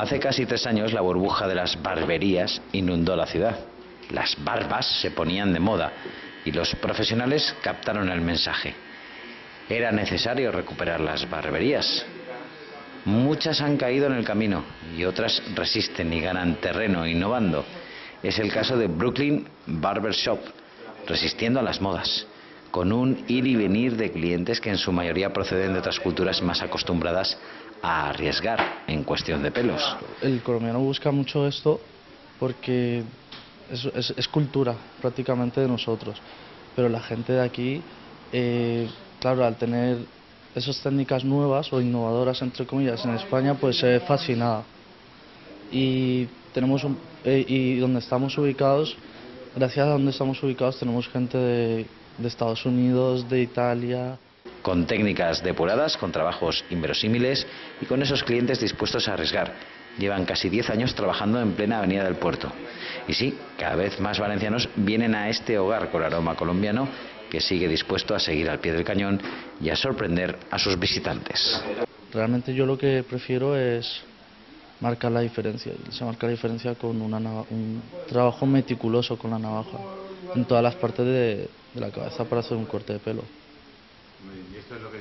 Hace casi 3 años la burbuja de las barberías inundó la ciudad. Las barbas se ponían de moda y los profesionales captaron el mensaje. Era necesario recuperar las barberías. Muchas han caído en el camino y otras resisten y ganan terreno innovando. Es el caso de Brooklyn Barber Shop, resistiendo a las modas, con un ir y venir de clientes que en su mayoría proceden de otras culturas más acostumbradas a arriesgar en cuestión de pelos. El colombiano busca mucho esto porque es cultura prácticamente de nosotros, pero la gente de aquí, claro, al tener esas técnicas nuevas o innovadoras entre comillas en España, pues se ve fascinada. Y y donde estamos ubicados, gracias a donde estamos ubicados, tenemos gente de Estados Unidos, de Italia. Con técnicas depuradas, con trabajos inverosímiles y con esos clientes dispuestos a arriesgar. Llevan casi 10 años trabajando en plena avenida del Puerto. Y sí, cada vez más valencianos vienen a este hogar con aroma colombiano que sigue dispuesto a seguir al pie del cañón y a sorprender a sus visitantes. Realmente yo lo que prefiero es marcar la diferencia. Se marca la diferencia con un trabajo meticuloso con la navaja en todas las partes de la cabeza para hacer un corte de pelo. ¿Y esto es lo que